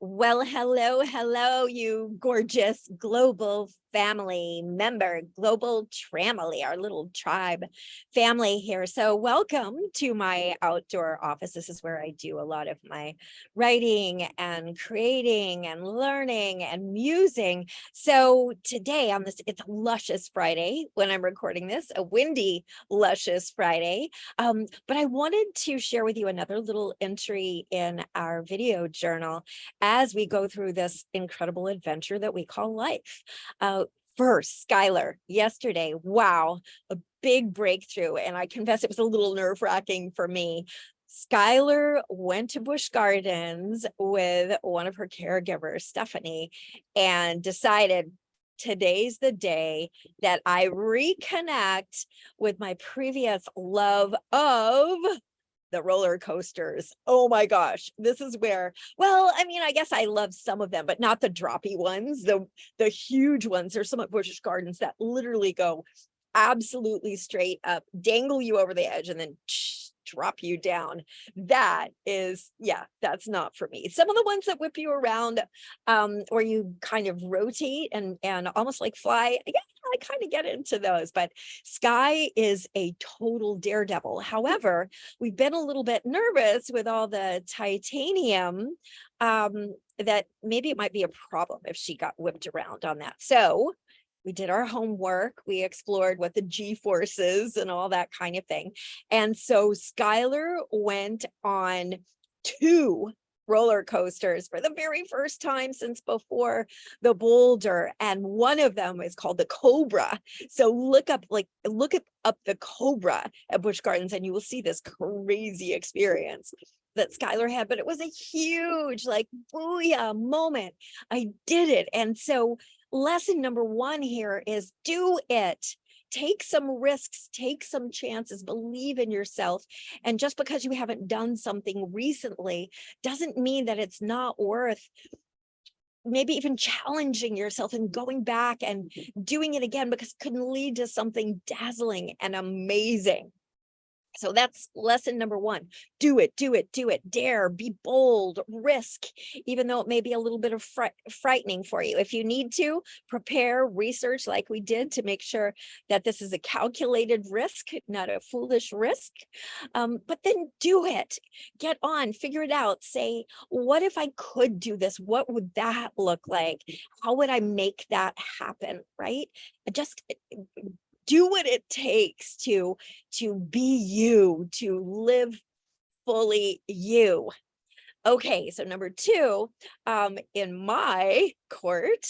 Well, hello, you gorgeous global family member, global tramily, our little tribe family here. So welcome to my outdoor office. This is where I do a lot of my writing and creating and learning and musing. So today on this, it's a luscious Friday when I'm recording this, a windy, luscious Friday. But I wanted to share with you another little entry in our video journal as we go through this incredible adventure that we call life. First, Schuyler, yesterday, wow, a big breakthrough. And I confess it was a little nerve-wracking for me. Schuyler went to Busch Gardens with one of her caregivers, Stephanie, and decided today's the day that I reconnect with my previous love of the roller coasters. Oh my gosh, this is where, well, I mean, I guess I love some of them, but not the droppy ones, the huge ones. There's some at Busch Gardens that literally go absolutely straight up, dangle you over the edge, and then drop you down. That is, yeah, that's not for me. Some of the ones that whip you around, or you kind of rotate and almost like fly, yeah, I kind of get into those, but Sky is a total daredevil. However, we've been a little bit nervous with all the titanium, that maybe it might be a problem if she got whipped around on that. So we did our homework. We explored what the G forces and all that kind of thing. And so Schuyler went on 2 roller coasters for the very first time since before the boulder. And one of them is called the Cobra. So look up the Cobra at Busch Gardens and you will see this crazy experience that Schuyler had, but it was a huge, like, booyah moment. I did it. And so lesson number 1 here is do it. Take some risks, take some chances, believe in yourself. And just because you haven't done something recently doesn't mean that it's not worth maybe even challenging yourself and going back and doing it again, because it can lead to something dazzling and amazing. So that's lesson number 1. Do it, do it, do it. Dare, be bold, risk, even though it may be a little bit of frightening for you. If you need to, prepare, research like we did to make sure that this is a calculated risk, not a foolish risk. But then do it. Get on, figure it out. Say, what if I could do this? What would that look like? How would I make that happen, right? Just do what it takes to be you, to live fully you. Okay, so number 2, in my court,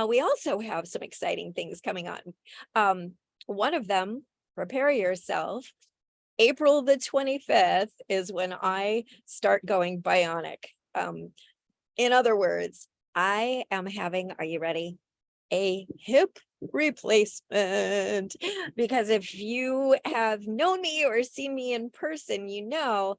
we also have some exciting things coming on. One of them, prepare yourself. April the 25th is when I start going bionic. In other words, I am having, are you ready? A hip replacement. Because if you have known me or seen me in person, you know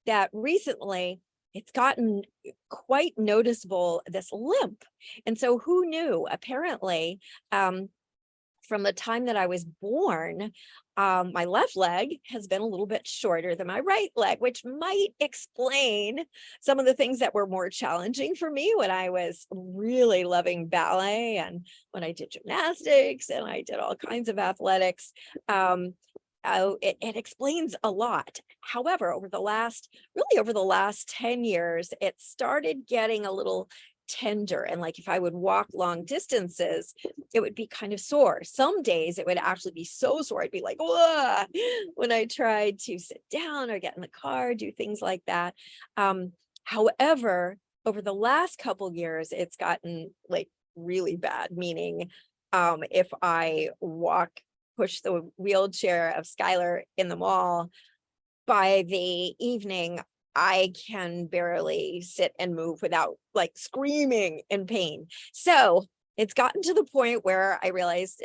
that recently it's gotten quite noticeable, this limp. And so who knew? Apparently, from the time that I was born, my left leg has been a little bit shorter than my right leg, which might explain some of the things that were more challenging for me when I was really loving ballet and when I did gymnastics and I did all kinds of athletics. It explains a lot. However, over the last 10 years, it started getting a little tender, and like if I would walk long distances, it would be kind of sore. Some days it would actually be so sore I'd be like, whoa, when I tried to sit down or get in the car, do things like that. However, over the last couple years, it's gotten like really bad, meaning if I push the wheelchair of Schuyler in the mall, by the evening, I can barely sit and move without like screaming in pain. So it's gotten to the point where I realized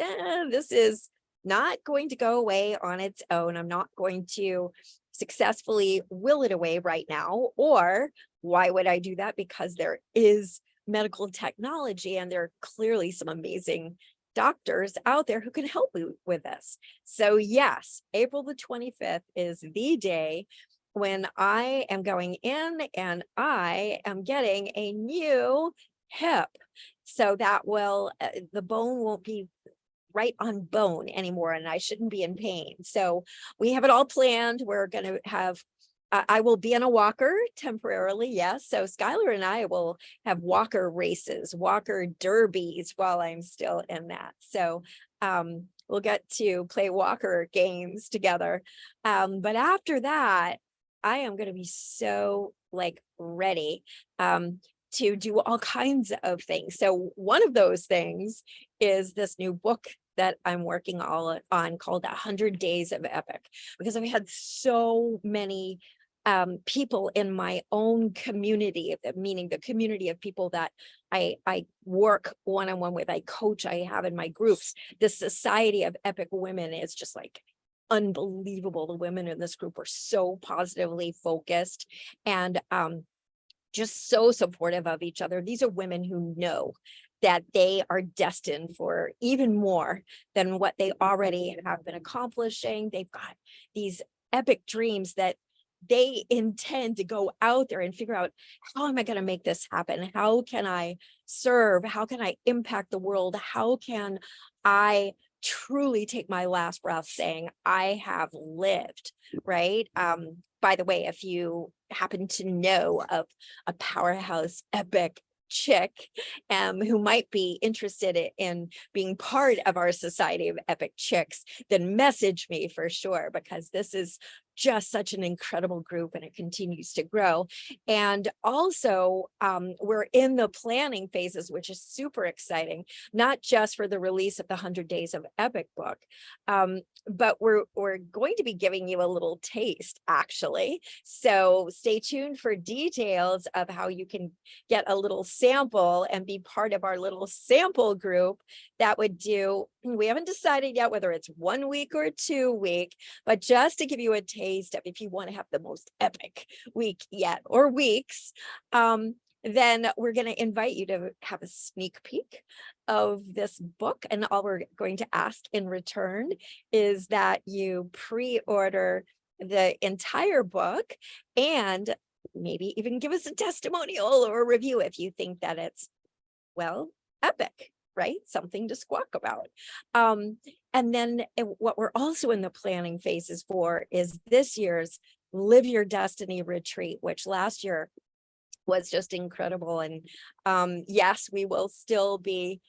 this is not going to go away on its own. I'm not going to successfully will it away right now. Or why would I do that? Because there is medical technology and there are clearly some amazing doctors out there who can help you with this. So yes, April the 25th is the day when I am going in and I am getting a new hip. So that will, the bone won't be right on bone anymore, and I shouldn't be in pain. So we have it all planned. We're going to have, I will be in a walker temporarily. Yes. So Schuyler and I will have walker races, walker derbies while I'm still in that. So we'll get to play walker games together. But after that, I am going to be so like ready to do all kinds of things. So one of those things is this new book that I'm working on called 100 Days of Epic, because I've had so many people in my own community, meaning the community of people that I work one-on-one with, I coach, I have in my groups. The Society of Epic Women is just like unbelievable. The women in this group are so positively focused and just so supportive of each other. These are women who know that they are destined for even more than what they already have been accomplishing. They've got these epic dreams that they intend to go out there and figure out, how am I going to make this happen? How can I serve? How can I impact the world? How can I truly take my last breath saying I have lived, right? By the way, if you happen to know of a powerhouse epic chick who might be interested in being part of our Society of Epic Chicks, then message me for sure, because this is just such an incredible group and it continues to grow. And also we're in the planning phases, which is super exciting, not just for the release of the 100 Days of Epic book, but we're going to be giving you a little taste actually. So stay tuned for details of how you can get a little sample and be part of our little sample group that would do, we haven't decided yet whether it's 1 week or 2 week, but just to give you a taste of, if you want to have the most epic week yet or weeks, then we're going to invite you to have a sneak peek of this book. And all we're going to ask in return is that you pre-order the entire book and maybe even give us a testimonial or a review if you think that it's, well, epic, right? Something to squawk about. And then what we're also in the planning phases for is this year's Live Your Destiny retreat, which last year was just incredible. And yes, we will still be,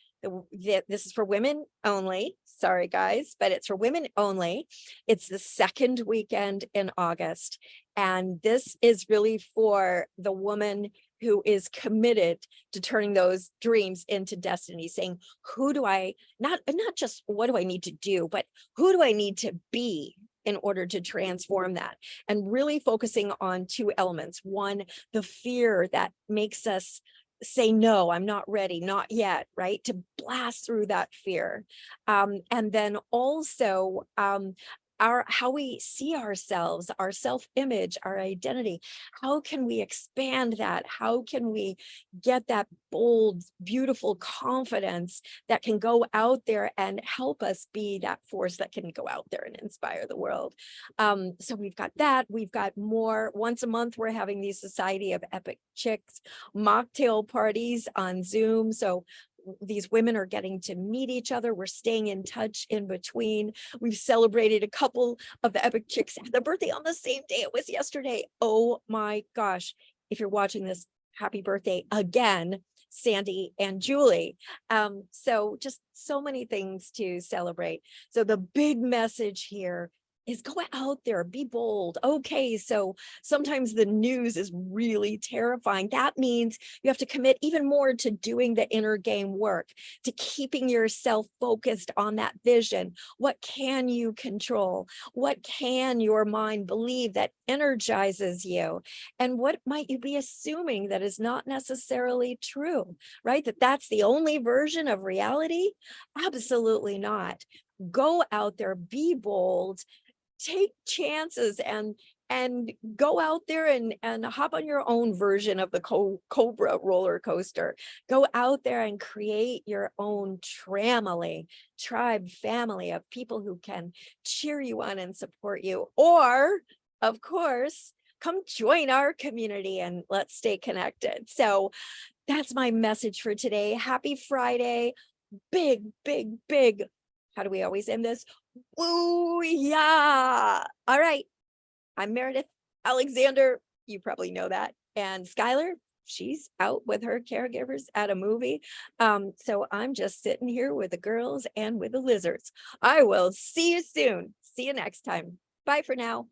this is for women only. Sorry, guys, but it's for women only. It's the second weekend in August. And this is really for the woman who is committed to turning those dreams into destiny, saying, who do I, not just what do I need to do, but who do I need to be in order to transform that? And really focusing on 2 elements. One, the fear that makes us say, no, I'm not ready, not yet, right? To blast through that fear. And then also how we see ourselves, our self-image, our identity. How can we expand that? How can we get that bold, beautiful confidence that can go out there and help us be that force that can go out there and inspire the world? So we've got that. We've got more. Once a month, we're having these Society of Epic Chicks mocktail parties on Zoom. So these women are getting to meet each other. We're staying in touch in between. We've celebrated a couple of the Epic Chicks had their birthday on the same day. It was yesterday. Oh my gosh. If you're watching this, happy birthday again, Sandy and Julie. So just so many things to celebrate. So the big message here is go out there, be bold. Okay, so sometimes the news is really terrifying. That means you have to commit even more to doing the inner game work, to keeping yourself focused on that vision. What can you control? What can your mind believe that energizes you? And what might you be assuming that is not necessarily true, right? That's the only version of reality? Absolutely not. Go out there, be bold, take chances, and go out there and hop on your own version of the Cobra roller coaster. Go out there and create your own tribe family of people who can cheer you on and support you. Or, of course, come join our community and let's stay connected. So that's my message for today. Happy Friday. Big, big, big. How do we always end this? Woo, yeah. All right. I'm Meredith Alexander. You probably know that. And Schuyler, she's out with her caregivers at a movie. So I'm just sitting here with the girls and with the lizards. I will see you soon. See you next time. Bye for now.